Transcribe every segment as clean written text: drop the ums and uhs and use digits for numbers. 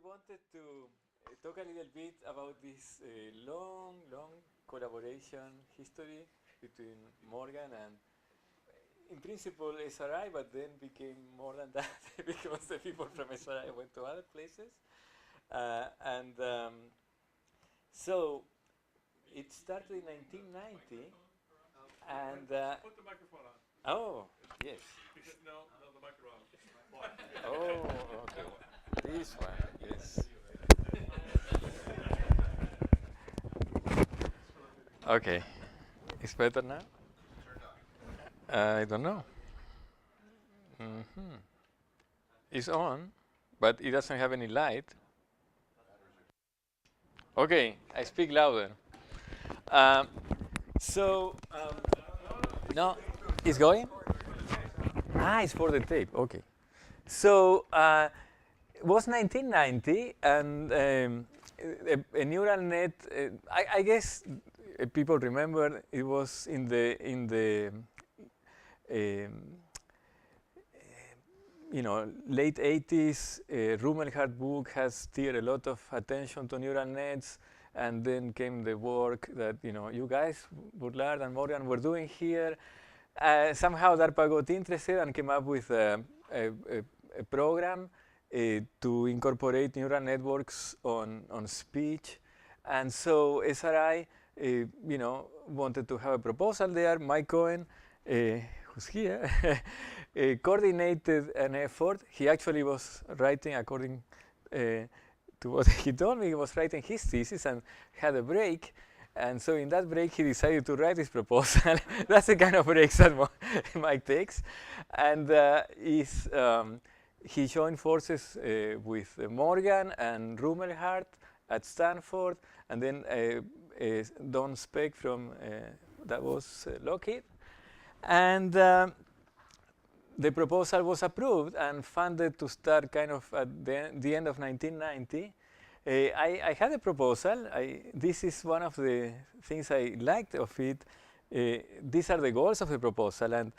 wanted to talk a little bit about this long collaboration history between Morgan and, in principle, SRI, but then became more than that because the people from SRI went to other places. So it started in 1990, and put the microphone on. oh yes. No, the microphone. Oh, okay. This one, yes. Okay, it's better now. I don't know. Hmm. It's on, but it doesn't have any light. Okay, I speak louder. Um, no, it's going? Ah, it's for the tape. Okay. So it was 1990, and a neural net. I guess people remember it was in the late 80s. Rumelhart book has steered a lot of attention to neural nets, and then came the work that you guys, Burlard and Morgan, were doing here. Somehow DARPA got interested and came up with a program to incorporate neural networks on speech. And so SRI, wanted to have a proposal there. Mike Cohen, who's here, coordinated an effort. He actually was writing, according to what he told me, he was writing his thesis and had a break. And so in that break, he decided to write his proposal. That's the kind of breaks that Mike takes. And he joined forces with Morgan and Rumelhart at Stanford, and then Don Speck from, that was Lockheed. And the proposal was approved and funded to start kind of at the end of 1990. I had a proposal. This is one of the things I liked of it. These are the goals of the proposal, and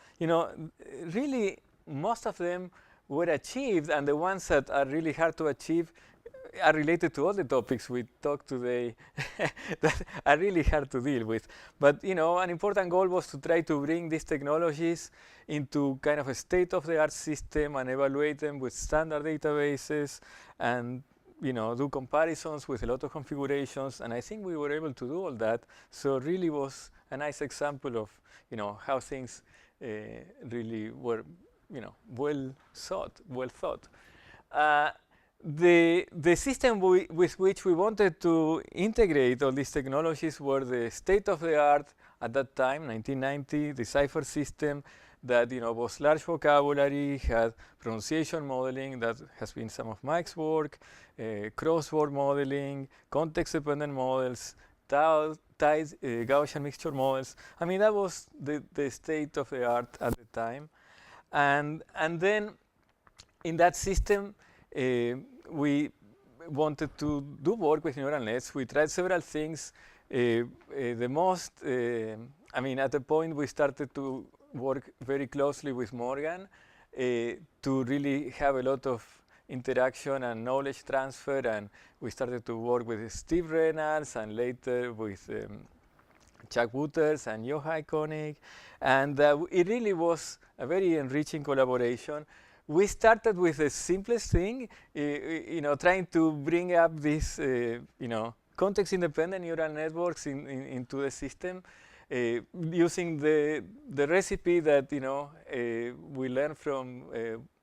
really most of them were achieved, and the ones that are really hard to achieve are related to all the topics we talked today that are really hard to deal with. But an important goal was to try to bring these technologies into kind of a state-of-the-art system and evaluate them with standard databases and do comparisons with a lot of configurations, and I think we were able to do all that. So it really was a nice example of how things really were well thought. The system with which we wanted to integrate all these technologies were the state-of-the-art at that time, 1990, the Cipher system that was large vocabulary, had pronunciation modeling, that has been some of Mike's work, crossword modeling, context-dependent models, tied Gaussian mixture models. I mean, that was the state-of-the-art at the time. And then in that system, we wanted to do work with neural nets. We tried several things. The most, at the point we started to work very closely with Morgan to really have a lot of interaction and knowledge transfer, and we started to work with Steve Reynolds and later with Chuck Wouters and Yochai Koenig, and it really was a very enriching collaboration. We started with the simplest thing, trying to bring up these, context-independent neural networks into the system, using the recipe that we learned from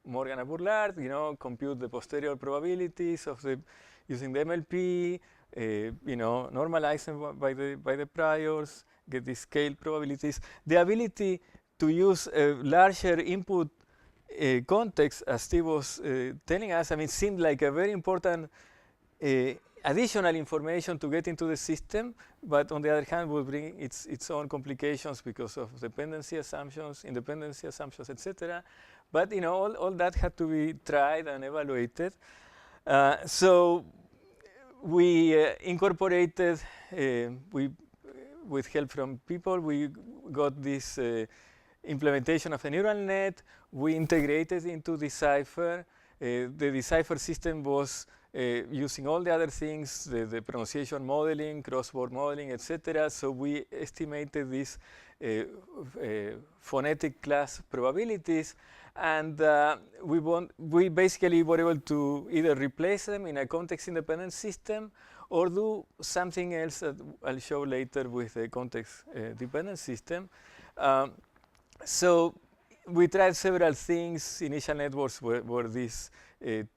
Morgan and Burlard. Compute the posterior probabilities of using the MLP, normalize them by the priors, get the scale probabilities. The ability to use a larger input context, as Steve was telling us, seemed like a very important additional information to get into the system, but on the other hand would bring its own complications because of dependency assumptions, independency assumptions, etc. But all that had to be tried and evaluated. So we incorporated, with help from people, we got this implementation of a neural net. We integrated into Decipher. The Decipher system was using all the other things, the pronunciation modeling, crossword modeling, etc. So we estimated these phonetic class probabilities, and we basically were able to either replace them in a context-independent system or do something else that I'll show later with the context-dependent system. So we tried several things. Initial networks were these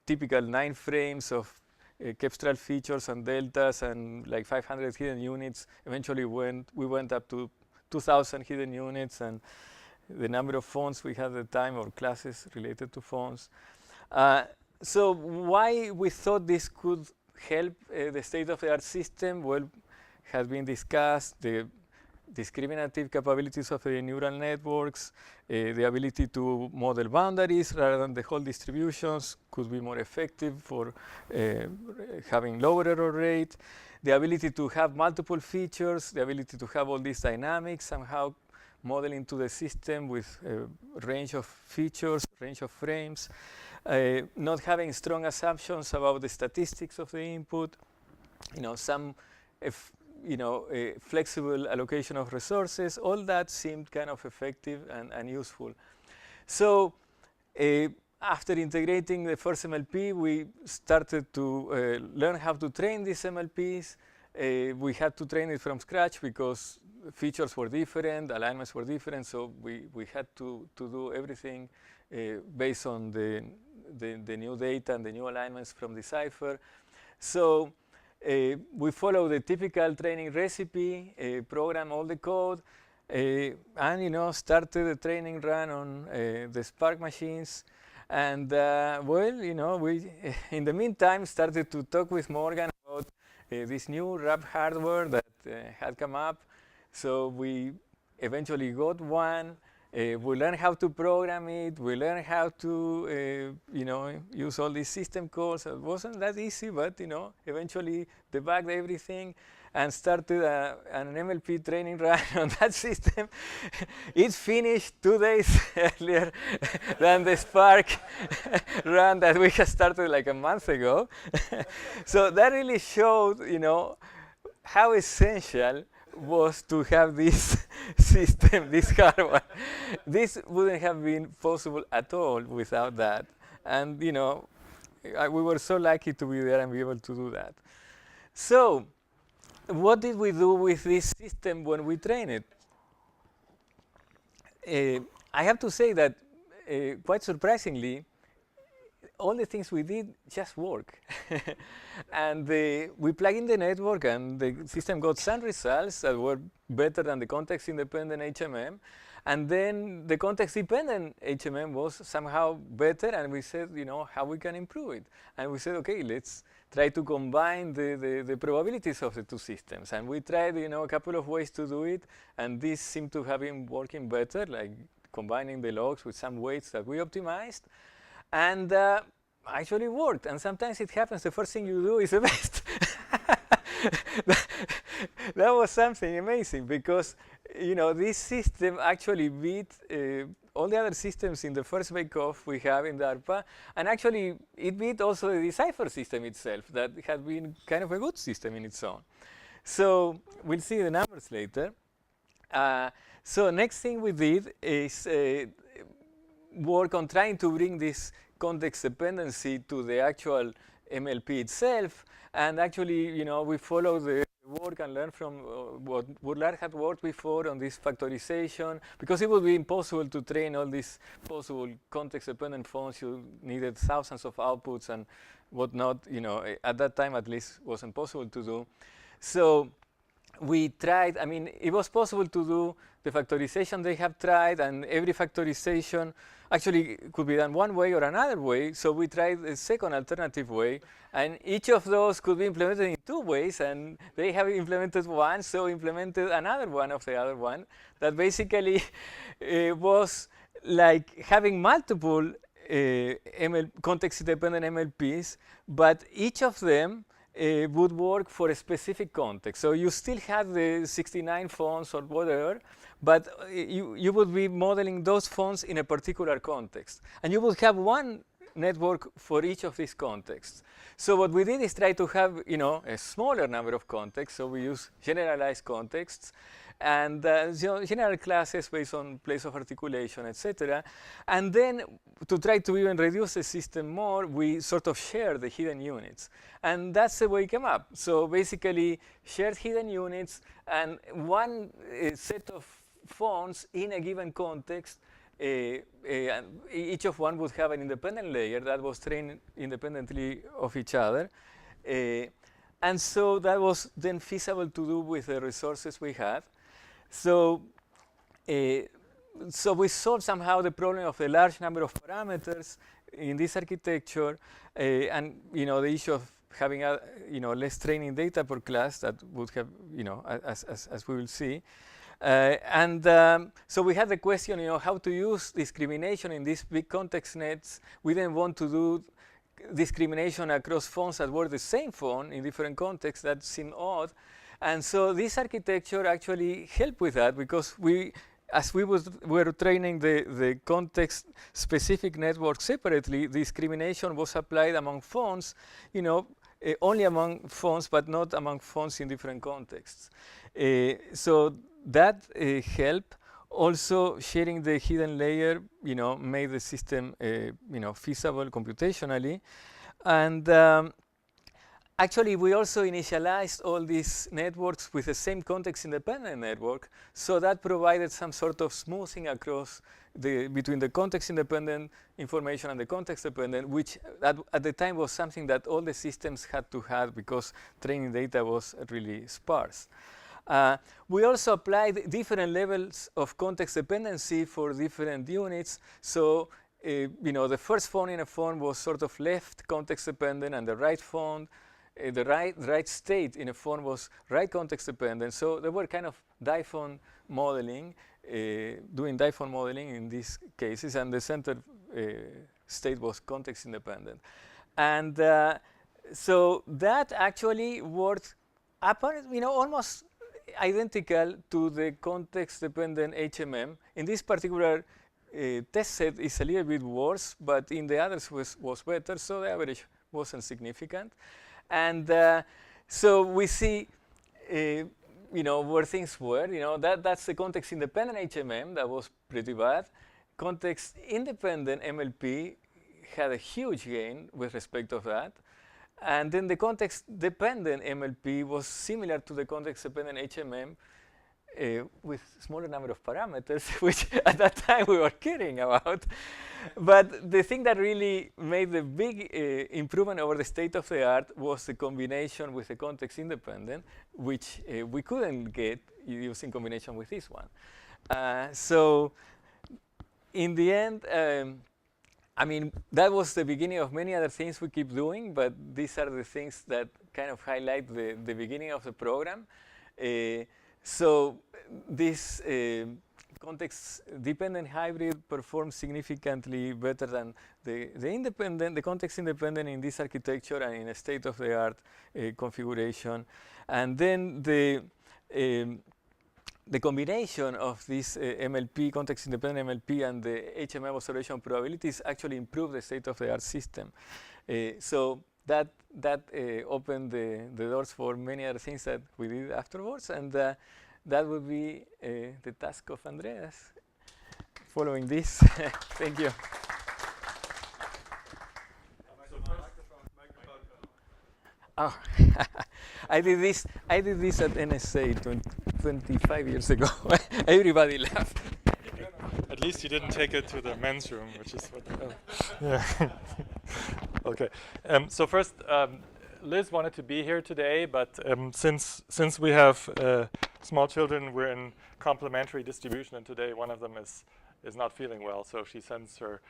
typical 9 frames of Kepstral features and deltas and like 500 hidden units. Eventually we went up to 2,000 hidden units, and the number of phones we had at the time, or classes related to phones. So why we thought this could help the state-of-the-art system? Well, has been discussed. The discriminative capabilities of the neural networks, the ability to model boundaries rather than the whole distributions could be more effective for having lower error rate, the ability to have multiple features, the ability to have all these dynamics somehow model into the system with a range of features, range of frames, not having strong assumptions about the statistics of the input, some flexible allocation of resources. All that seemed kind of effective and useful. So after integrating the first MLP, we started to learn how to train these MLPs. We had to train it from scratch because features were different, alignments were different, so we had to do everything based on the new data and the new alignments from the cipher. So we follow the typical training recipe, program all the code, and started the training run on the Spark machines. And we in the meantime started to talk with Morgan about this new RAP hardware that had come up. So we eventually got one. We learned how to program it. We learned how to, use all these system calls. It wasn't that easy, but eventually debugged everything and started an MLP training run on that system. It finished 2 days earlier than the Spark run that we had started like a month ago. So that really showed, how essential was to have this system, this hardware. This wouldn't have been possible at all without that. And we were so lucky to be there and be able to do that. So what did we do with this system when we trained it? I have to say that quite surprisingly, all the things we did just work. And we plugged in the network, and the system got some results that were better than the context-independent HMM. And then the context-dependent HMM was somehow better, and we said, how we can improve it. And we said, okay, let's try to combine the probabilities of the two systems. And we tried, a couple of ways to do it, and this seemed to have been working better, like combining the logs with some weights that we optimized. And actually worked. And sometimes it happens, the first thing you do is the best. That was something amazing because, this system actually beat all the other systems in the first bake-off we have in DARPA. And actually, it beat also the decipher system itself that had been kind of a good system in its own. So we'll see the numbers later. So next thing we did is work on trying to bring this context dependency to the actual MLP itself. And actually, we follow the work and learn from what Burlard had worked before on this factorization, because it would be impossible to train all these possible context-dependent phones. You needed thousands of outputs and whatnot. At that time, at least, wasn't possible to do. So we tried. I mean, it was possible to do the factorization they have tried, and every factorization actually could be done one way or another way. So we tried a second alternative way, and each of those could be implemented in 2 ways, and they have implemented one, so implemented another one of the other one that basically was like having multiple context-dependent MLPs, but each of them would work for a specific context. So you still have the 69 phones or whatever, but you would be modeling those phones in a particular context. And you would have one network for each of these contexts. So what we did is try to have, you know, a smaller number of contexts. So we use generalized contexts and general classes based on place of articulation, etc. And then to try to even reduce the system more, we sort of share the hidden units. And that's the way it came up. So basically, shared hidden units and one set of phones in a given context, each of one would have an independent layer that was trained independently of each other. And so that was then feasible to do with the resources we had. So, so we solved somehow the problem of the large number of parameters in this architecture, and you know the issue of having less training data per class that would have, you know, as we will see. So we had the question, you know, how to use discrimination in these big context nets. We didn't want to do discrimination across phones that were the same phone in different contexts. That seemed odd. And so this architecture actually helped with that, because as we were training the context-specific network separately, discrimination was applied among phones, you know, only among phones, but not among phones in different contexts. So that helped. Also, sharing the hidden layer, you know, made the system, you know, feasible computationally. And actually, we also initialized all these networks with the same context-independent network, so that provided some sort of smoothing across between the context-independent information and the context-dependent, which at the time was something that all the systems had to have because training data was really sparse. We also applied different levels of context dependency for different units. So, you know, the first phone in a phone was sort of left context dependent, and the right phone, the right state in a phone was right context dependent. So they were kind of diphone modeling, doing diphone modeling in these cases, and the center state was context independent. And so that actually worked, you know, almost identical to the context-dependent HMM. In this particular test set, it's a little bit worse, but in the others was better, so the average wasn't significant. And so we see, you know, where things were. You know, that's the context-independent HMM that was pretty bad. Context-independent MLP had a huge gain with respect to that. And then the context-dependent MLP was similar to the context-dependent HMM with smaller number of parameters, which at that time we were kidding about. But the thing that really made the big improvement over the state of the art was the combination with the context-independent, which we couldn't get using combination with this one. So in the end, I mean, that was the beginning of many other things we keep doing, but these are the things that kind of highlight the beginning of the program. So this context-dependent hybrid performs significantly better than the context-independent in this architecture and in a state-of-the-art configuration. And then the combination of this MLP, context-independent MLP, and the HMM observation probabilities actually improved the state-of-the-art system. So that opened the doors for many other things that we did afterwards, and that would be the task of Andreas following this. Thank you. Oh, I did this at NSA 25 years ago. Everybody laughed. At least you didn't take it to the men's room, which is what. Yeah. Okay. So first, Liz wanted to be here today, but since we have small children, we're in complementary distribution, and today one of them is not feeling well, so she sends her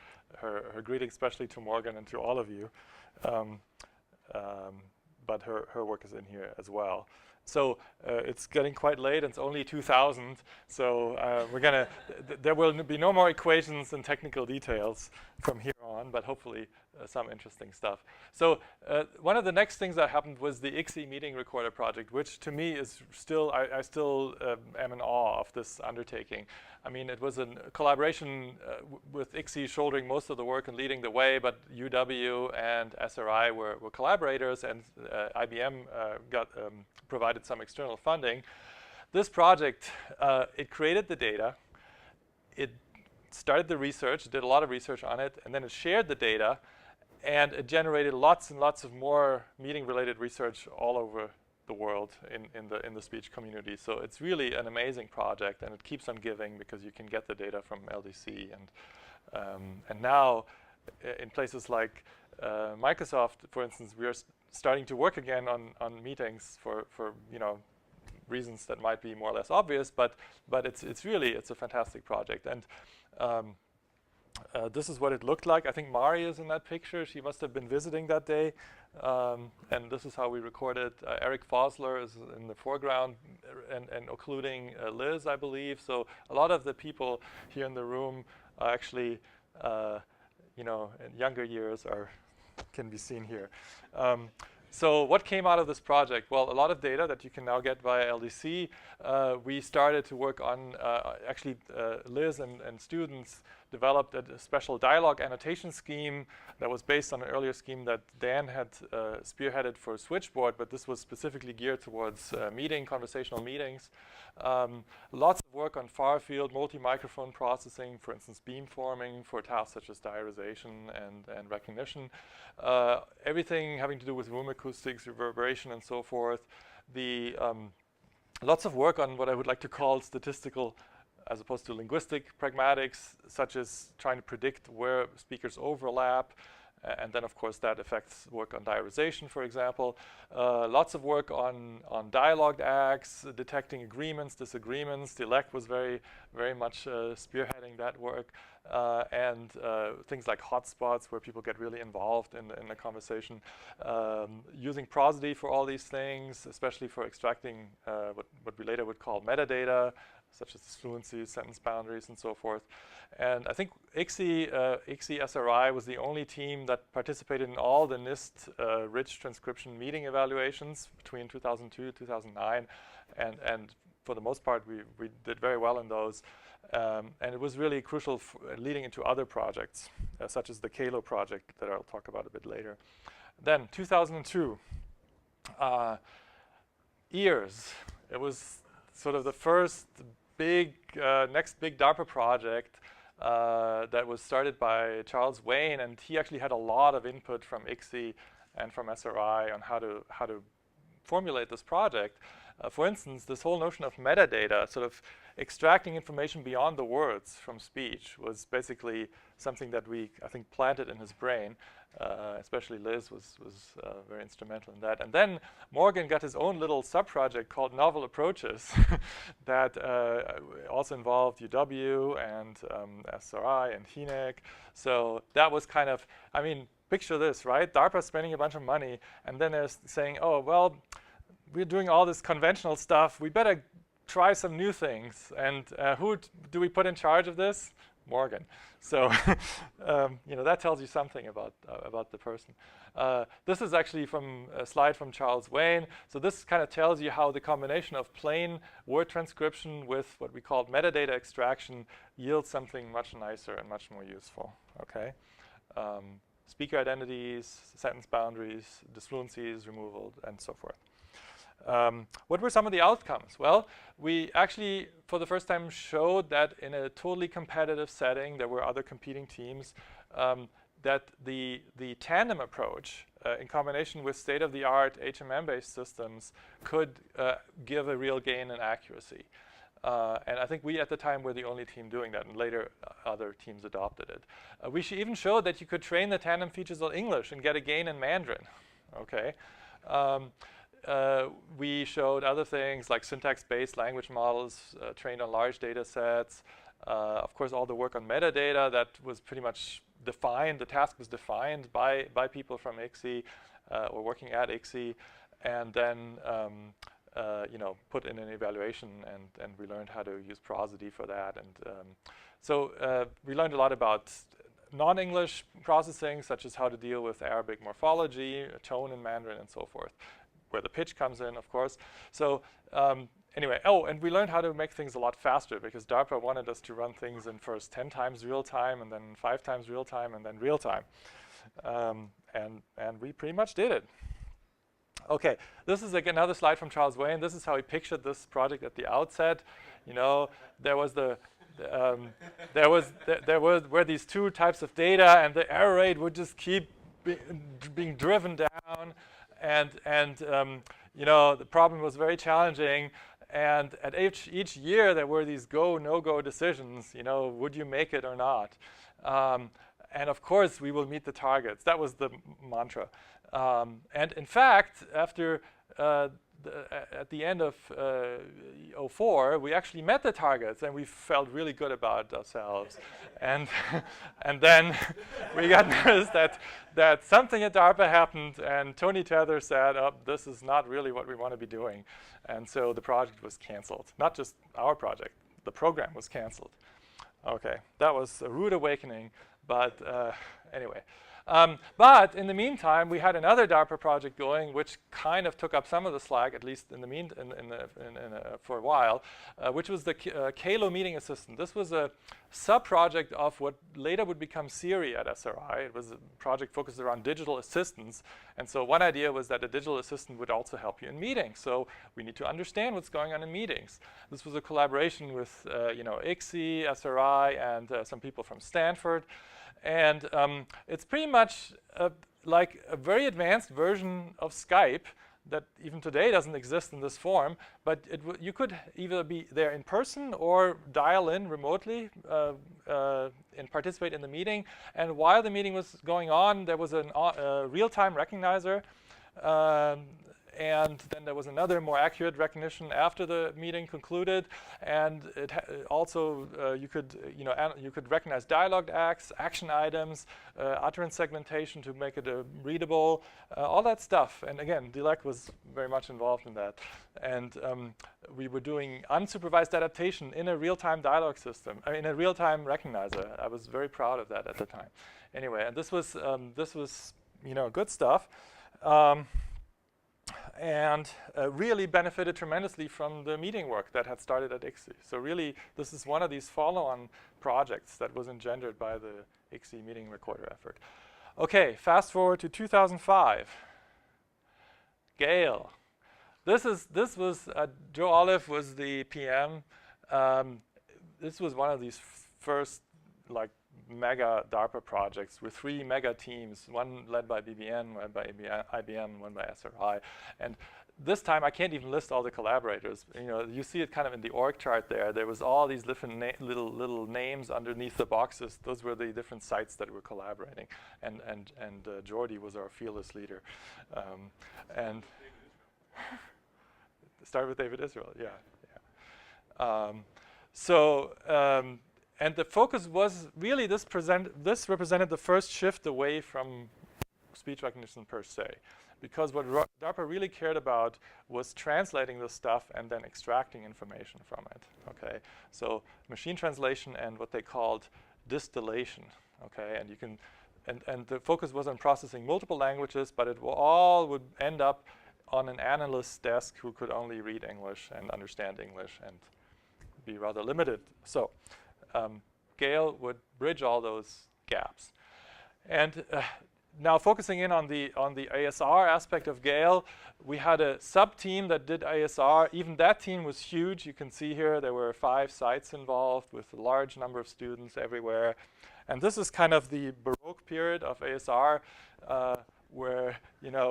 greetings, especially to Morgan and to all of you. But her work is in here as well. So it's getting quite late, and it's only 2000. So there will be no more equations and technical details from here on, but hopefully some interesting stuff. So one of the next things that happened was the ICSI meeting recorder project, which to me is still, I still am in awe of this undertaking. I mean, it was a collaboration with ICSI shouldering most of the work and leading the way, but UW and SRI were collaborators, and IBM provided some external funding. This project, it created the data, it started the research, did a lot of research on it, and then it shared the data, and it generated lots and lots of more meeting-related research all over the world in the speech community. So it's really an amazing project, and it keeps on giving because you can get the data from LDC, and now in places like Microsoft, for instance, we are starting to work again on meetings for reasons that might be more or less obvious, but it's really a fantastic project. And this is what it looked like. I think Mari is in that picture. She must have been visiting that day. And this is how we recorded. Eric Fosler is in the foreground, and including Liz, I believe. So a lot of the people here in the room are actually, in younger years can be seen here. So what came out of this project? Well, a lot of data that you can now get via LDC. We started to work on, Liz and students developed a special dialogue annotation scheme that was based on an earlier scheme that Dan had spearheaded for Switchboard, but this was specifically geared towards conversational meetings. Lots of work on far-field multi-microphone processing, for instance, beamforming for tasks such as diarization and recognition. Everything having to do with room acoustics, reverberation, and so forth. Lots of work on what I would like to call statistical as opposed to linguistic pragmatics, such as trying to predict where speakers overlap. And then, of course, that affects work on diarization, for example. Lots of work on dialogued acts, detecting agreements, disagreements. Dilek was very, very much spearheading that work. And things like hotspots where people get really involved in the conversation. Using prosody for all these things, especially for extracting what we later would call metadata, such as fluency, sentence boundaries, and so forth. And I think ICSI SRI was the only team that participated in all the NIST rich transcription meeting evaluations between 2002 and 2009. And for the most part, we did very well in those. And it was really crucial leading into other projects, such as the Kalo project that I'll talk about a bit later. Then 2002, EARS. It was sort of the first next big DARPA project that was started by Charles Wayne, and he actually had a lot of input from ICSI and from SRI on how to formulate this project. For instance, this whole notion of metadata, sort of extracting information beyond the words from speech, was basically something that I think, planted in his brain. Especially Liz was very instrumental in that. And then Morgan got his own little sub-project called Novel Approaches that also involved UW and SRI and HENEC. So that was kind of, I mean, picture this, right? DARPA spending a bunch of money, and then they're saying, oh, well, we're doing all this conventional stuff. We better try some new things. And who do we put in charge of this? Morgan. So that tells you something about the person. This is actually from a slide from Charles Wayne. So this kind of tells you how the combination of plain word transcription with what we call metadata extraction yields something much nicer and much more useful. Okay, speaker identities, sentence boundaries, disfluencies removal, and so forth. What were some of the outcomes? Well, we actually, for the first time, showed that in a totally competitive setting, there were other competing teams, that the tandem approach, in combination with state-of-the-art HMM-based systems, could give a real gain in accuracy. And I think we, at the time, were the only team doing that, and later other teams adopted it. We even showed that you could train the tandem features on English and get a gain in Mandarin. Okay. We showed other things like syntax-based language models trained on large data sets. Of course, all the work on metadata that was pretty much defined. The task was defined by people from ICSI or working at ICSI. And then put in an evaluation, and we learned how to use prosody for that. And so we learned a lot about non-English processing, such as how to deal with Arabic morphology, tone in Mandarin, and so forth, where the pitch comes in, of course. So anyway, and we learned how to make things a lot faster, because DARPA wanted us to run things in first 10 times real time, and then 5 times real time, and then real time. And we pretty much did it. Okay, this is another slide from Charles Wayne. This is how he pictured this project at the outset. There was were these two types of data, and the error rate would just keep being driven down, and the problem was very challenging. And at each year there were these go no go decisions. Would you make it or not? And of course we will meet the targets. That was the mantra. And in fact, after at the end of 2004, we actually met the targets, and we felt really good about ourselves. And then we got noticed that something at DARPA happened, and Tony Tether said, "Oh, this is not really what we want to be doing," and so the project was canceled. Not just our project; the program was canceled. Okay, that was a rude awakening, but anyway. But in the meantime, we had another DARPA project going, which kind of took up some of the slack, at least in the for a while, which was the Kalo Meeting Assistant. This was a sub-project of what later would become Siri at SRI. It was a project focused around digital assistants, and so one idea was that a digital assistant would also help you in meetings. So we need to understand what's going on in meetings. This was a collaboration with ICSI, SRI, and some people from Stanford. And it's pretty much like a very advanced version of Skype that even today doesn't exist in this form, but you could either be there in person or dial in remotely and participate in the meeting. And while the meeting was going on, there was a real-time recognizer, and then there was another more accurate recognition after the meeting concluded, and it also you could recognize dialogue acts, action items, utterance segmentation to make it readable, all that stuff. And again, DLEC was very much involved in that, and we were doing unsupervised adaptation in a real-time dialogue system, in a real-time recognizer. I was very proud of that at the time. Anyway, and this was good stuff. And really benefited tremendously from the meeting work that had started at ICSI. So really, this is one of these follow-on projects that was engendered by the ICSI meeting recorder effort. Okay, fast forward to 2005. Gale. This was Joe Olive was the PM. This was one of these first mega DARPA projects with 3 mega teams, one led by BBN, one by IBM, one by SRI. And this time I can't even list all the collaborators. You see it kind of in the org chart there. There was all these different little names underneath the boxes. Those were the different sites that were collaborating. And Jordi was our fearless leader. And start with David Israel, yeah. And the focus was really this represented the first shift away from speech recognition per se, because what DARPA really cared about was translating this stuff and then extracting information from it. Okay, so machine translation and what they called distillation. Okay, and the focus was on processing multiple languages, but it all would end up on an analyst's desk who could only read English and understand English and be rather limited. So. Gale would bridge all those gaps. And now focusing in on the ASR aspect of Gale, we had a sub-team that did ASR. Even that team was huge. You can see here there were 5 sites involved with a large number of students everywhere. And this is kind of the Baroque period of ASR, where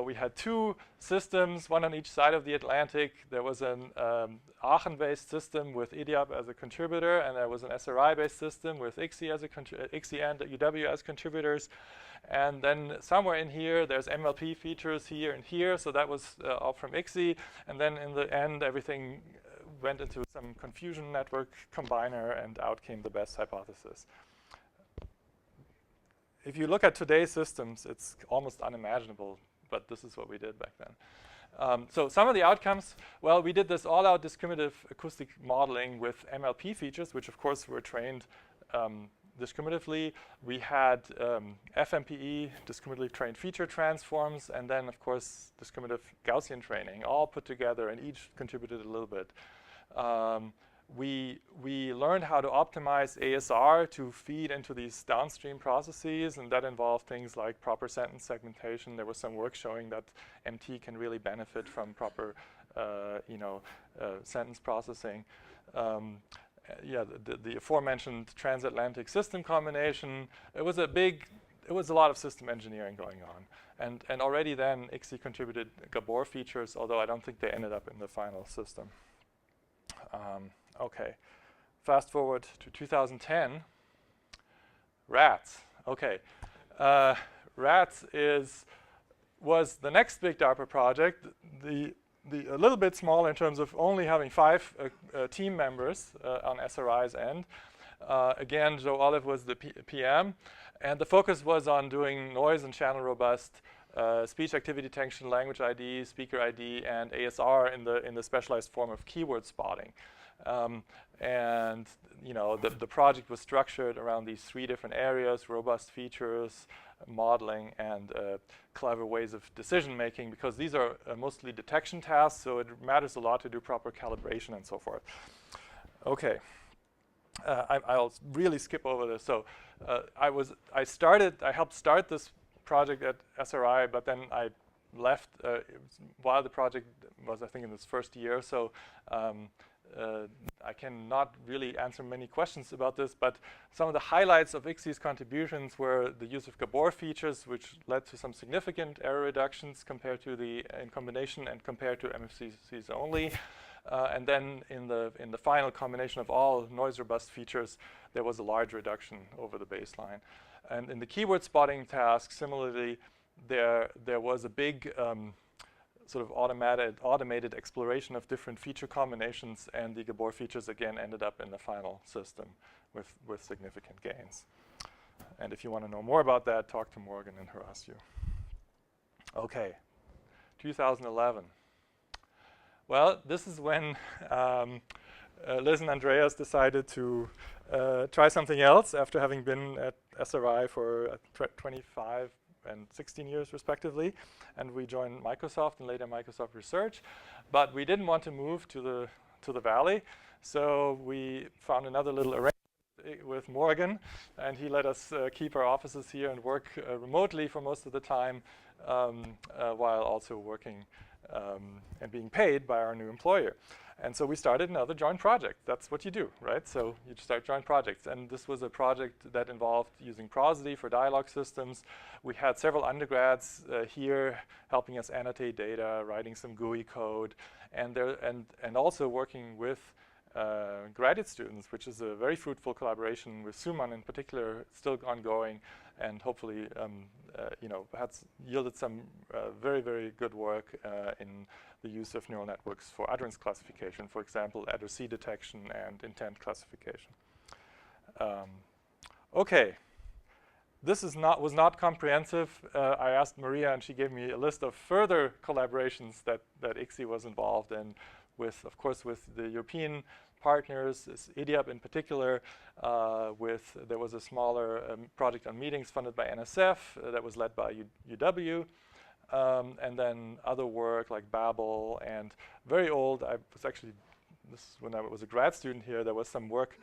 we had 2 systems, one on each side of the Atlantic. There was an Aachen-based system with IDIAP as a contributor, and there was an SRI-based system with ICSI and UW as contributors. And then somewhere in here, there's MLP features here and here, so that was all from ICSI. And then in the end, everything went into some confusion network combiner, and out came the best hypothesis. If you look at today's systems, it's almost unimaginable but this is what we did back then. So some of the outcomes, well, we did this all-out discriminative acoustic modeling with MLP features, which of course were trained discriminatively. We had FMPE, discriminatively trained feature transforms, and then of course discriminative Gaussian training, all put together, and each contributed a little bit. We learned how to optimize ASR to feed into these downstream processes, and that involved things like proper sentence segmentation. There was some work showing that MT can really benefit from proper, sentence processing. Yeah, the aforementioned transatlantic system combination. It was a lot of system engineering going on, and already then ICSI contributed Gabor features, although I don't think they ended up in the final system. Okay, fast forward to 2010. RATS. Okay, RATS was the next big DARPA project. A little bit smaller in terms of only having 5 team members on SRI's end. Again, Joe Olive was the PM, and the focus was on doing noise and channel robust speech activity detection, language ID, speaker ID, and ASR in the specialized form of keyword spotting. And the project was structured around these 3 different areas: robust features, modeling, and clever ways of decision making, because these are mostly detection tasks, so it matters a lot to do proper calibration and so forth. Okay, I'll really skip over this. So I helped start this project at SRI, but then I left while the project was, I think, in its first year. So I cannot really answer many questions about this, but some of the highlights of ICSI's contributions were the use of Gabor features, which led to some significant error reductions compared to in combination and compared to MFCCs only. And then in the final combination of all noise robust features, there was a large reduction over the baseline. And in the keyword spotting task, similarly, there was a big sort of automated exploration of different feature combinations, and the Gabor features again ended up in the final system with significant gains. And if you want to know more about that, talk to Morgan and Horacio. Okay, 2011. Well, this is when Liz and Andreas decided to try something else after having been at SRI for 25 and 16 years respectively, and we joined Microsoft and later Microsoft Research, but we didn't want to move to the Valley, so we found another little arrangement with Morgan, and he let us keep our offices here and work remotely for most of the time, while also working and being paid by our new employer. And so we started another joint project. That's what you do, right? So you start joint projects. And this was a project that involved using Prosody for dialogue systems. We had several undergrads here helping us annotate data, writing some GUI code, and also working with graduate students, which is a very fruitful collaboration with Suman in particular, still ongoing, and hopefully has yielded some very, very good work in the use of neural networks for utterance classification, for example, addressee detection and intent classification. Okay, this was not comprehensive. I asked Maria, and she gave me a list of further collaborations that ICSI was involved in, of course, with the European partners, IDIAP in particular. There was a smaller project on meetings funded by NSF that was led by UW. And then other work like Babel, and very old, when I was a grad student here, there was some work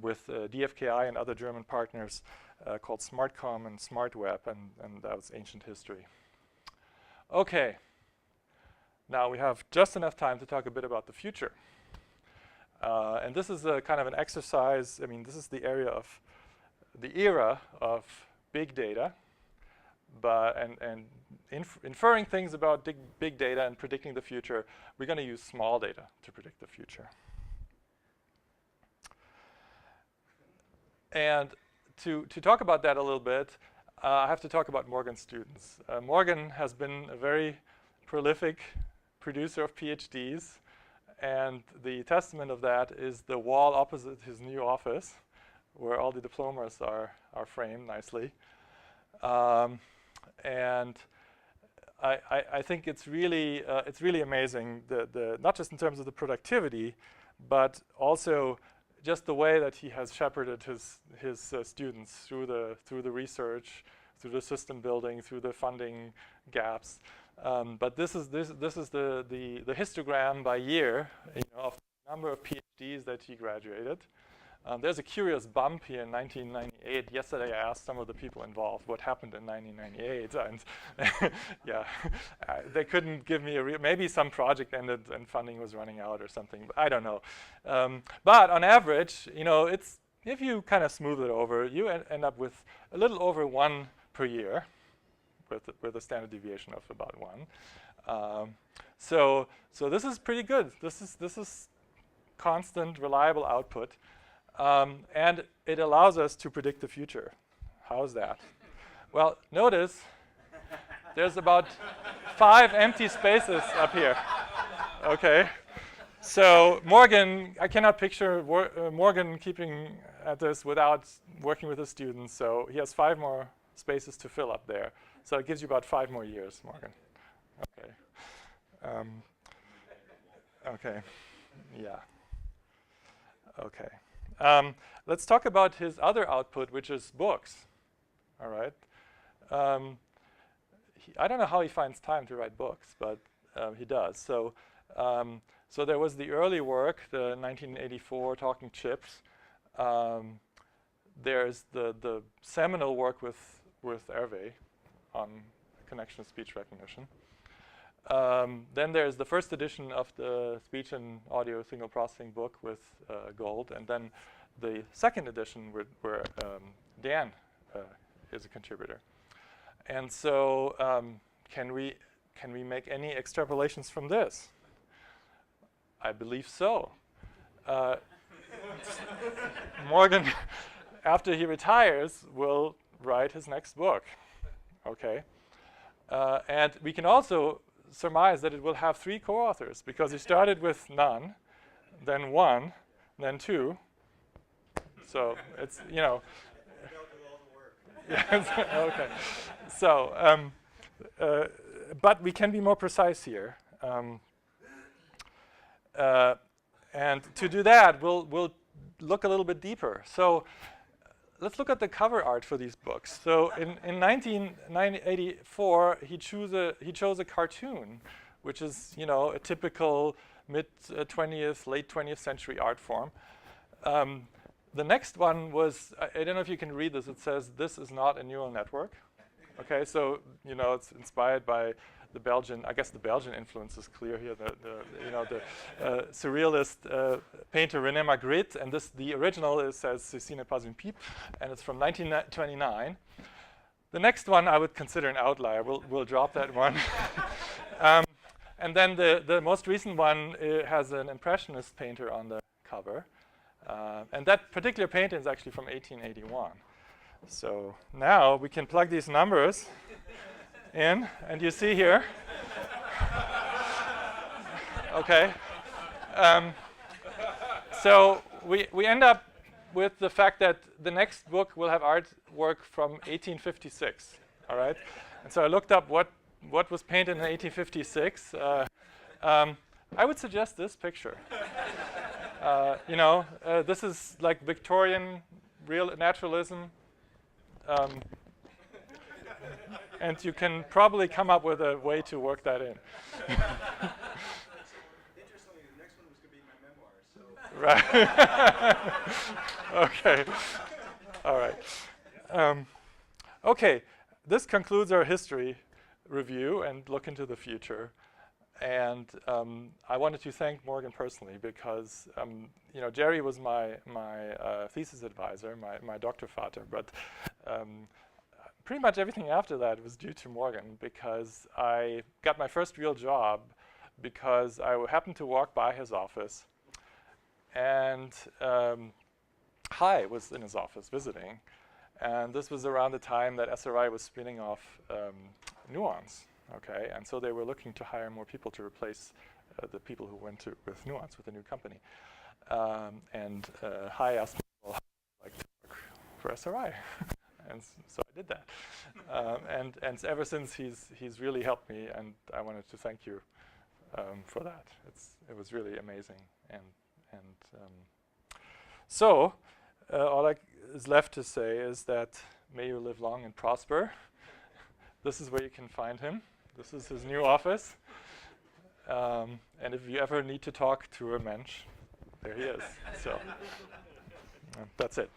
with DFKI and other German partners called SmartCom and SmartWeb, and that was ancient history. Okay, now we have just enough time to talk a bit about the future. And this is a kind of an exercise. I mean, this is the era of big data, and inferring things about big data and predicting the future. We're going to use small data to predict the future. And to talk about that a little bit, I have to talk about Morgan's students. Morgan has been a very prolific producer of PhDs, and the testament of that is the wall opposite his new office, where all the diplomas are framed nicely. And I think it's really amazing, the not just in terms of the productivity, but also just the way that he has shepherded his students through the research, through the system building, through the funding gaps. But this is the histogram by year, of the number of PhDs that he graduated. There's a curious bump here in 1998. Yesterday I asked some of the people involved what happened in 1998, and yeah, they couldn't give me maybe some project ended and funding was running out or something. But I don't know. But on average, it's, if you kind of smooth it over, you end up with a little over 1 per year, with a standard deviation of about 1. So this is pretty good. This is constant, reliable output. And it allows us to predict the future. How's that? Well, notice there's about 5 empty spaces up here. Okay. So Morgan, I cannot picture Morgan keeping at this without working with the students. So he has 5 more spaces to fill up there. So it gives you about 5 more years, Morgan. Okay. Okay. Yeah. Okay. Let's talk about his other output, which is books. All right. I don't know how he finds time to write books, but he does. So there was the early work, the 1984 Talking Chips. There's the seminal work with Hervé on connection speech recognition. Then there's the first edition of the speech and audio signal processing book with Gold, and then the second edition where Dan is a contributor. And so can we make any extrapolations from this? I believe so. Morgan, after he retires, will write his next book. Okay. And we can also surmise that it will have 3 co-authors, because he started with none, then 1, then 2. So it's, Yes, okay. So, but we can be more precise here. And to do that, we'll look a little bit deeper. So let's look at the cover art for these books. So in 1984, he chose a cartoon, which is, a typical mid-20th, late 20th century art form. The next one was, I don't know if you can read this, it says, "This is not a neural network." Okay, so, it's inspired by the Belgian, I guess the Belgian influence is clear here, the surrealist painter René Magritte, and the original says "Ceci n'est pas une pipe," and it's from 1929. The next one I would consider an outlier. We'll drop that one. And then the most recent one has an impressionist painter on the cover. And that particular painting is actually from 1881. So now we can plug these numbers in, and you see here. Okay. So we end up with the fact that the next book will have artwork from 1856. All right. And so I looked up what was painted in 1856. I would suggest this picture. This is like Victorian real naturalism. And you can probably come up with a way to work that in. Interestingly, the next one was going to be my memoir. So. Right. Okay. All right. Okay. This concludes our history review and look into the future. And I wanted to thank Morgan personally because Jerry was my thesis advisor, my Doktorvater, but pretty much everything after that was due to Morgan, because I got my first real job because I happened to walk by his office, and Hai was in his office visiting, and this was around the time that SRI was spinning off Nuance. Okay, and so they were looking to hire more people to replace the people who went with Nuance, with the new company. And Hai asked me, well, how would you like to work for SRI? and so I did that. And ever since he's really helped me, and I wanted to thank you for that. It was really amazing, so all is left to say is that may you live long and prosper. This is where you can find him. This is his new office. And if you ever need to talk to a mensch, there he is. So that's it.